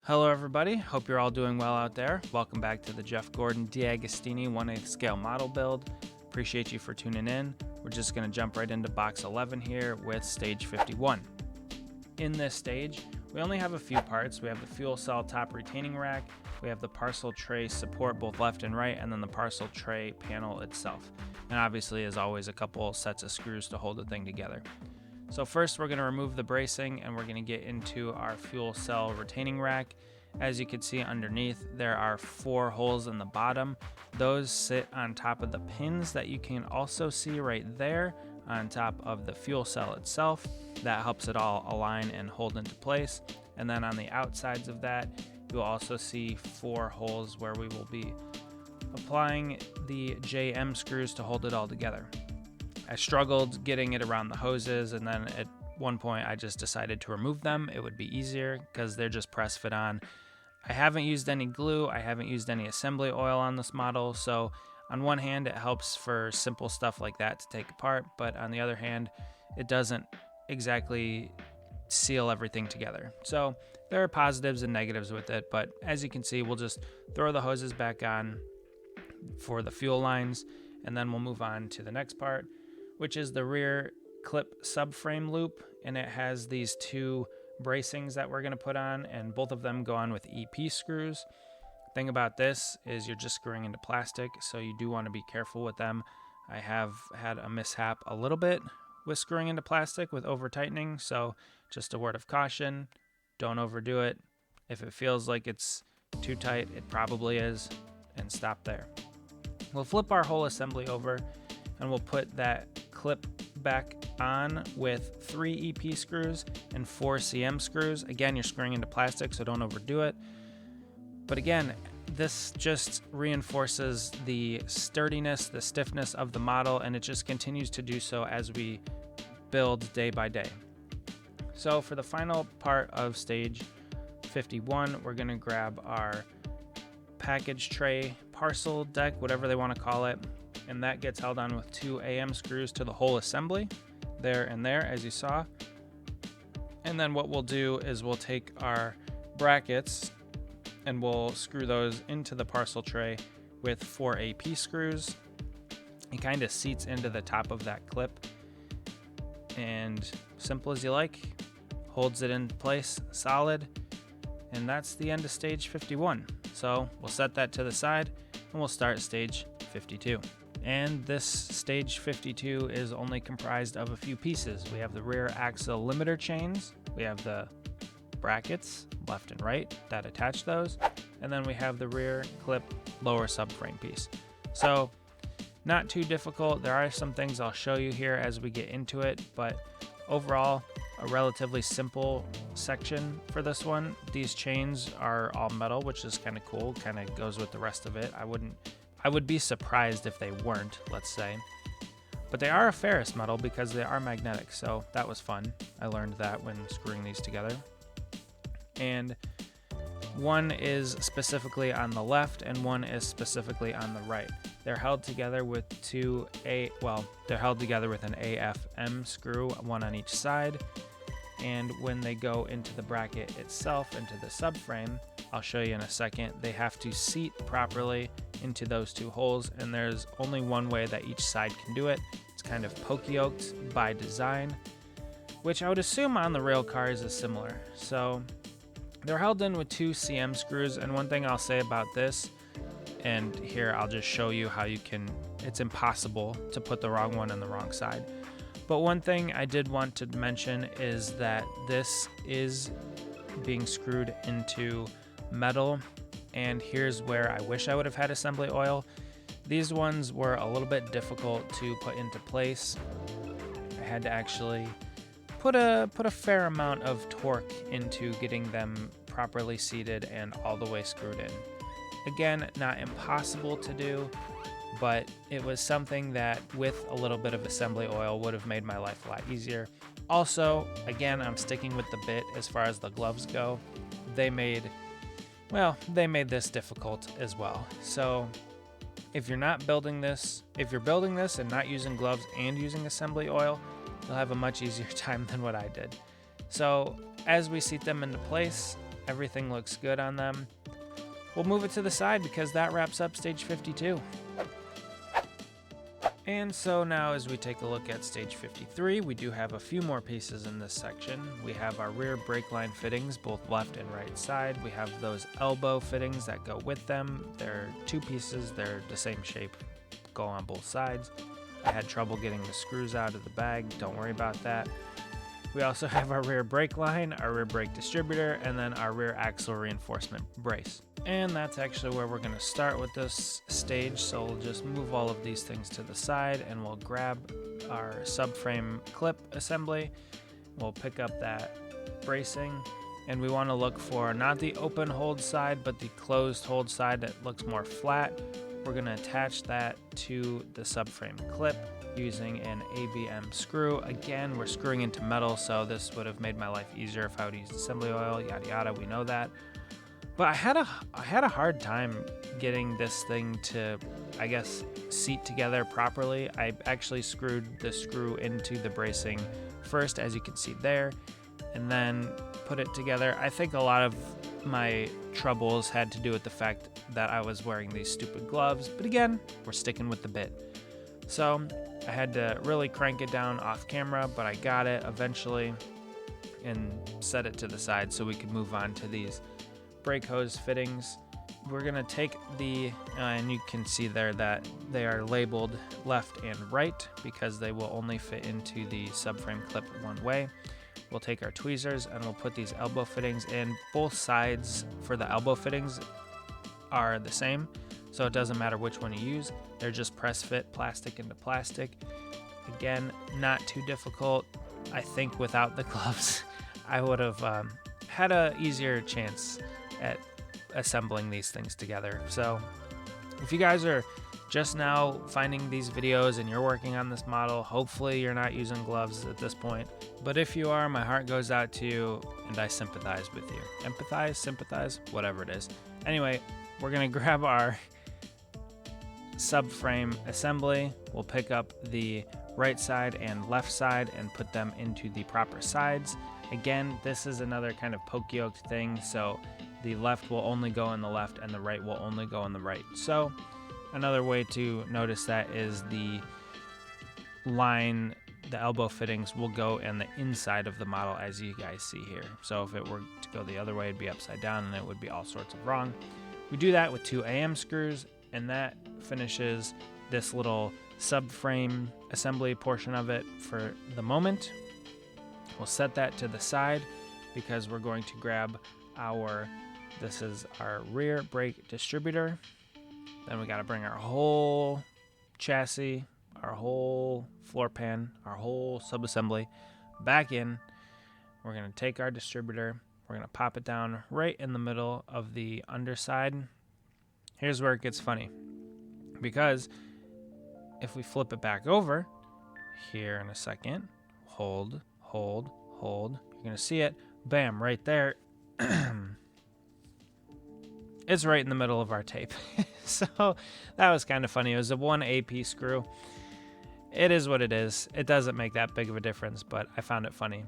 Hello everybody, hope you're all doing well out there. Welcome back to the Jeff Gordon DeAgostini 1/8 scale model build. Appreciate you for tuning in. We're just going to jump right into box 11 here with stage 51. In this stage, we only have a few parts. We have the fuel cell top retaining rack, we have the parcel tray support both left and right, and then the parcel tray panel itself. And obviously, as always, a couple sets of screws to hold the thing together. So first we're going to remove the bracing and we're going to get into our fuel cell retaining rack. As you can see underneath, there are 4 holes in the bottom. Those sit on top of the pins that you can also see right there on top of the fuel cell itself. That helps it all align and hold into place. And then on the outsides of that, you'll also see 4 holes where we will be applying the JM screws to hold it all together. I struggled getting it around the hoses, and then at one point I just decided to remove them. It would be easier because they're just press fit on. I haven't used any glue, I haven't used any assembly oil on this model, so on one hand it helps for simple stuff like that to take apart, but on the other hand it doesn't exactly seal everything together. So there are positives and negatives with it, but as you can see, we'll just throw the hoses back on for the fuel lines, and then we'll move on to the next part, which is the rear clip subframe loop, and it has these 2 bracings that we're going to put on, and both of them go on with EP screws. Thing about this is you're just screwing into plastic, so you do want to be careful with them. I have had a mishap a little bit with screwing into plastic with over tightening, so just a word of caution, don't overdo it. If it feels like it's too tight, it probably is, and stop there. We'll flip our whole assembly over and we'll put that clip back on with 3 EP screws and 4 CM screws. Again, you're screwing into plastic, so don't overdo it. But again, this just reinforces the sturdiness, the stiffness of the model, and it just continues to do so as we build day by day. So for the final part of stage 51, we're going to grab our package tray, parcel deck, whatever they want to call it, and that gets held on with 2 AM screws to the whole assembly, there and there, as you saw. And then what we'll do is we'll take our brackets and we'll screw those into the parcel tray with 4 AP screws. It kind of seats into the top of that clip, and simple as you like, holds it in place solid, and that's the end of stage 51. So we'll set that to the side and we'll start stage 52. And this stage 52 is only comprised of a few pieces. We have the rear axle limiter chains, we have the brackets left and right that attach those, and then we have the rear clip lower subframe piece. So not too difficult. There are some things I'll show you here as we get into it, but overall a relatively simple section for this one. These chains are all metal, which is kind of cool, kind of goes with the rest of it. I would be surprised if they weren't, let's say. But they are a ferrous metal because they are magnetic, so that was fun. I learned that when screwing these together. And one is specifically on the left and one is specifically on the right. They're held together with they're held together with an AFM screw, one on each side. And when they go into the bracket itself, into the subframe, I'll show you in a second, they have to seat properly into those 2 holes, and there's only one way that each side can do it. It's kind of poke-yoked by design, which I would assume on the rail cars is similar. So they're held in with 2 CM screws, and one thing I'll say about this, and here I'll just show you how it's impossible to put the wrong one on the wrong side. But one thing I did want to mention is that this is being screwed into metal, and here's where I wish I would have had assembly oil. These ones were a little bit difficult to put into place. I had to actually put a fair amount of torque into getting them properly seated and all the way screwed in. Again, not impossible to do, but it was something that with a little bit of assembly oil would have made my life a lot easier. Also, again, I'm sticking with the bit as far as the gloves go. They made this difficult as well. So if you're building this and not using gloves and using assembly oil, you'll have a much easier time than what I did. So as we seat them into place, Everything looks good on them. We'll move it to the side because that wraps up stage 52. And so now as we take a look at stage 53, we do have a few more pieces in this section. We have our rear brake line fittings, both left and right side. We have those elbow fittings that go with them. They're two pieces, they're the same shape, go on both sides. I had trouble getting the screws out of the bag, don't worry about that. We also have our rear brake line, our rear brake distributor, and then our rear axle reinforcement brace. And that's actually where we're gonna start with this stage. So we'll just move all of these things to the side and we'll grab our subframe clip assembly. We'll pick up that bracing and we wanna look for not the open hold side, but the closed hold side that looks more flat. We're gonna attach that to the subframe clip using an ABM screw. Again, we're screwing into metal, so this would have made my life easier if I would use assembly oil, yada yada, we know that. But I had a hard time getting this thing to, I guess, seat together properly. I actually screwed the screw into the bracing first, as you can see there, and then put it together. I think a lot of my troubles had to do with the fact that I was wearing these stupid gloves, but again, we're sticking with the bit. So I had to really crank it down off camera, but I got it eventually and set it to the side so we could move on to these brake hose fittings. We're gonna take the, and you can see there that they are labeled left and right because they will only fit into the subframe clip one way. We'll take our tweezers and we'll put these elbow fittings in. Both sides for the elbow fittings are the same, so it doesn't matter which one you use. They're just press fit plastic into plastic. Again, not too difficult. I think without the gloves, I would have had a easier chance at assembling these things together. So if you guys are just now finding these videos and you're working on this model, hopefully you're not using gloves at this point. But if you are, my heart goes out to you and I sympathize with you. Empathize, sympathize, whatever it is. Anyway, we're gonna grab our subframe assembly. We'll pick up the right side and left side and put them into the proper sides. Again, this is another kind of poke-yoked thing, so the left will only go in the left and the right will only go in the right. So another way to notice that is the line, the elbow fittings will go in the inside of the model, as you guys see here. So if it were to go the other way, it'd be upside down and it would be all sorts of wrong. We do that with 2 AM screws, and that finishes this little subframe assembly portion of it for the moment. We'll set that to the side because we're going to grab this is our rear brake distributor. Then we got to bring our whole chassis, our whole floor pan, our whole subassembly back in. We're going to take our distributor. We're going to pop it down right in the middle of the underside. Here's where it gets funny, because if we flip it back over here in a second, hold, hold, hold, you're going to see it, bam, right there. It's right in the middle of our tape. So that was kind of funny. It was a 1 AP screw. It is what it is. It doesn't make that big of a difference, but I found it funny.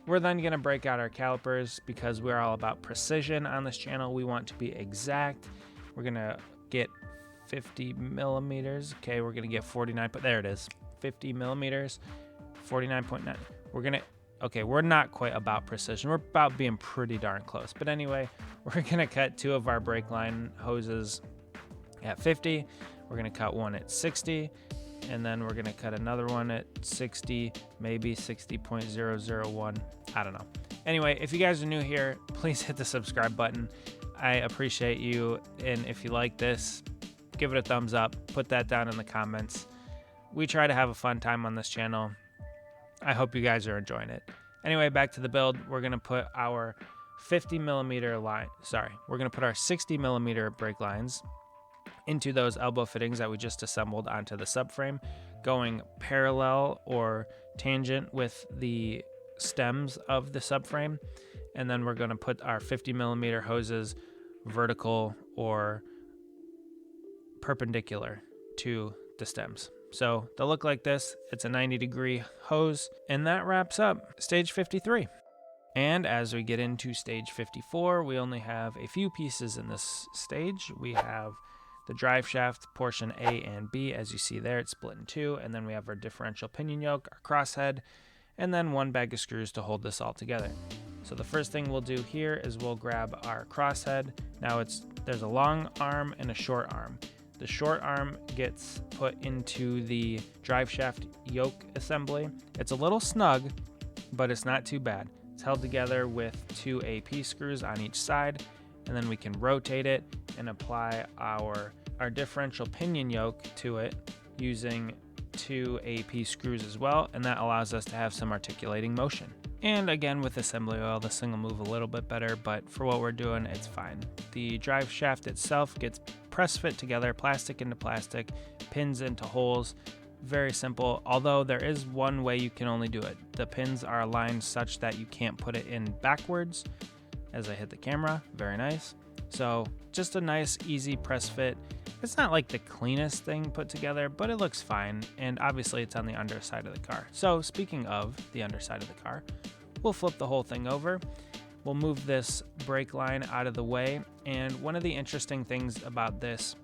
We're then going to break out our calipers because we're all about precision on this channel. We want to be exact. We're going to get 50 millimeters. Okay, we're going to get 49, but there it is. 50 millimeters, 49.9. Okay, we're not quite about precision. We're about being pretty darn close. But anyway, we're going to cut 2 of our brake line hoses at 50. We're going to cut one at 60. And then we're going to cut another one at 60, maybe 60.001. I don't know. Anyway, if you guys are new here, please hit the subscribe button. I appreciate you. And if you like this, give it a thumbs up. Put that down in the comments. We try to have a fun time on this channel. I hope you guys are enjoying it. Anyway, back to the build. We're going to put our 50 millimeter line. We're going to put our 60 millimeter brake lines into those elbow fittings that we just assembled onto the subframe, going parallel or tangent with the stems of the subframe. And then we're going to put our 50 millimeter hoses vertical or perpendicular to the stems. So they'll look like this. It's a 90-degree hose, and that wraps up stage 53. And as we get into stage 54, we only have a few pieces in this stage. We have the drive shaft portion A and B. As you see there, it's split in two. And then we have our differential pinion yoke, our crosshead, and then one bag of screws to hold this all together. So the first thing we'll do here is we'll grab our crosshead. Now there's a long arm and a short arm. The short arm gets put into the drive shaft yoke assembly. It's a little snug, but it's not too bad. It's held together with 2 AP screws on each side, and then we can rotate it and apply our differential pinion yoke to it using 2 AP screws as well, and that allows us to have some articulating motion. And again, with assembly oil, this thing will move a little bit better, but for what we're doing, it's fine. The drive shaft itself gets press fit together, plastic into plastic, pins into holes. Very simple, although there is one way you can only do it. The pins are aligned such that you can't put it in backwards. As I hit the camera, very nice. So just a nice, easy press fit. It's not like the cleanest thing put together, but it looks fine, and obviously it's on the underside of the car. So speaking of the underside of the car, we'll flip the whole thing over. We'll move this brake line out of the way, and one of the interesting things about this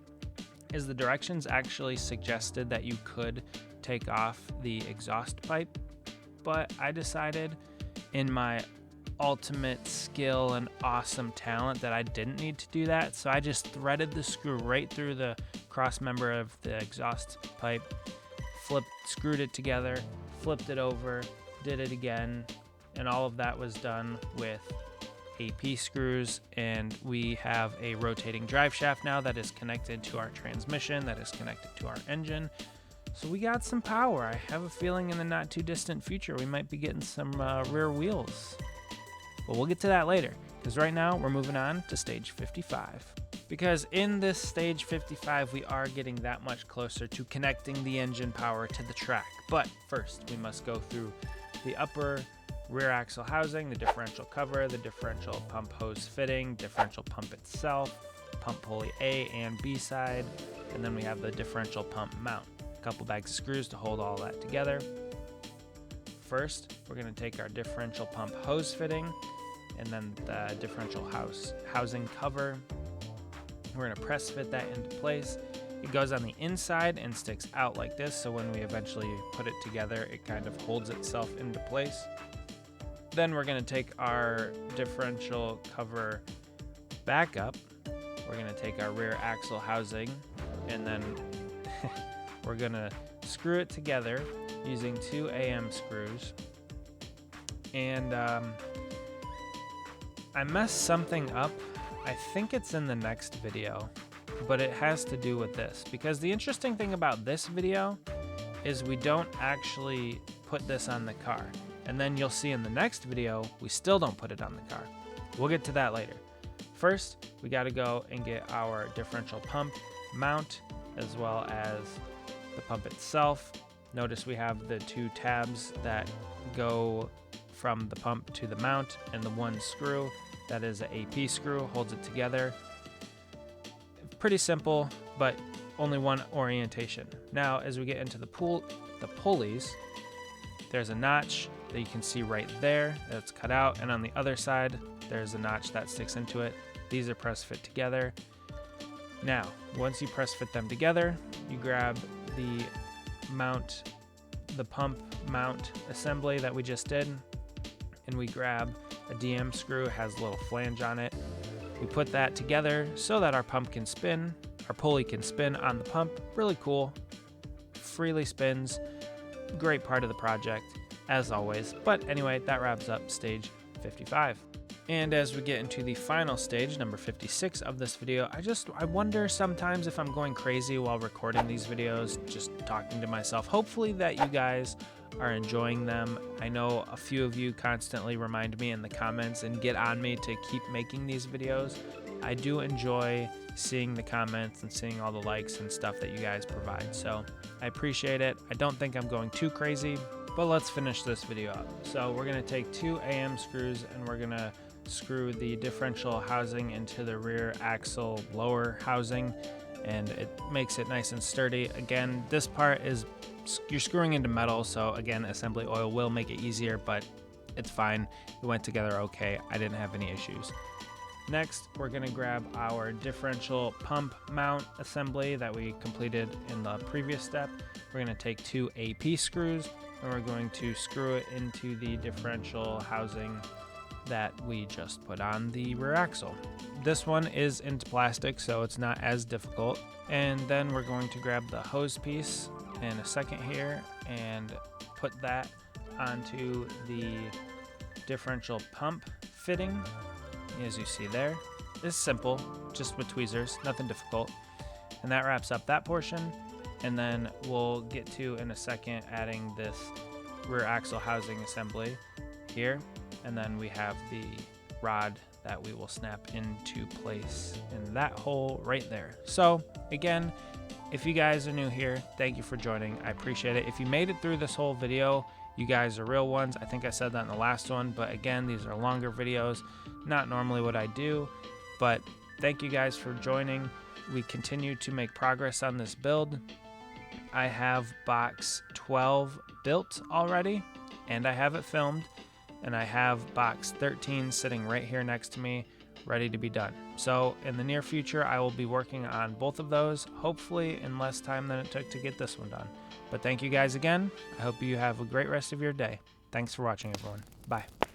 is the directions actually suggested that you could take off the exhaust pipe, but I decided in my ultimate skill and awesome talent that I didn't need to do that, so I just threaded the screw right through the cross member of the exhaust pipe, screwed it together, flipped it over, did it again, and all of that was done with AP screws, and we have a rotating drive shaft now that is connected to our transmission, that is connected to our engine. So we got some power. I have a feeling in the not too distant future we might be getting some rear wheels. But we'll get to that later, because right now we're moving on to stage 55. Because in this stage 55, we are getting that much closer to connecting the engine power to the track. But first, we must go through the upper rear axle housing, the differential cover, the differential pump hose fitting, differential pump itself, pump pulley A and B side, and then we have the differential pump mount. A couple bags of screws to hold all that together. First, we're going to take our differential pump hose fitting and then the differential housing cover. We're going to press fit that into place. It goes on the inside and sticks out like this, so when we eventually put it together, it kind of holds itself into place. Then we're going to take our differential cover back up. We're going to take our rear axle housing, and then we're going to screw it together using 2 AM screws. And I messed something up. I think it's in the next video, but it has to do with this, because the interesting thing about this video is we don't actually put this on the car. And then you'll see in the next video, we still don't put it on the car. We'll get to that later. First, we got to go and get our differential pump mount as well as the pump itself. Notice we have the 2 tabs that go from the pump to the mount, and the 1 screw that is an AP screw holds it together. Pretty simple, but only one orientation. Now, as we get into the pulleys, there's a notch that you can see right there that's cut out, and on the other side there's a notch that sticks into it. These are press fit together. Now, once you press fit them together, you grab the pump mount assembly that we just did, and we grab a DM screw. It has a little flange on it. We put that together so that our pump can spin, our pulley can spin on the pump. Really cool, freely spins. Great part of the project, as always. But anyway, that wraps up stage 55. And as we get into the final stage, number 56 of this video, I wonder sometimes if I'm going crazy while recording these videos, just talking to myself. Hopefully that you guys are enjoying them. I know a few of you constantly remind me in the comments and get on me to keep making these videos. I do enjoy seeing the comments and seeing all the likes and stuff that you guys provide, so I appreciate it. I don't think I'm going too crazy, but let's finish this video up. So we're going to take 2 AM screws and we're going to screw the differential housing into the rear axle lower housing, and it makes it nice and sturdy. Again, this part is you're screwing into metal, so again, assembly oil will make it easier, but it's fine. It went together okay. I didn't have any issues. Next, we're going to grab our differential pump mount assembly that we completed in the previous step. We're going to take 2 AP screws and we're going to screw it into the differential housing that we just put on the rear axle. This one is into plastic, so it's not as difficult. And then we're going to grab the hose piece in a second here and put that onto the differential pump fitting. As you see there, it's simple, just with tweezers, nothing difficult. And that wraps up that portion. And then we'll get to, in a second, adding this rear axle housing assembly here. And then we have the rod that we will snap into place in that hole right there. So again, if you guys are new here, thank you for joining. I appreciate it. If you made it through this whole video, you guys are real ones. I think I said that in the last one, but again, these are longer videos, not normally what I do, but thank you guys for joining. We continue to make progress on this build. I have box 12 built already, and I have it filmed, and I have box 13 sitting right here next to me, ready to be done. So in the near future, I will be working on both of those, hopefully in less time than it took to get this one done. But thank you guys again. I hope you have a great rest of your day. Thanks for watching, everyone. Bye.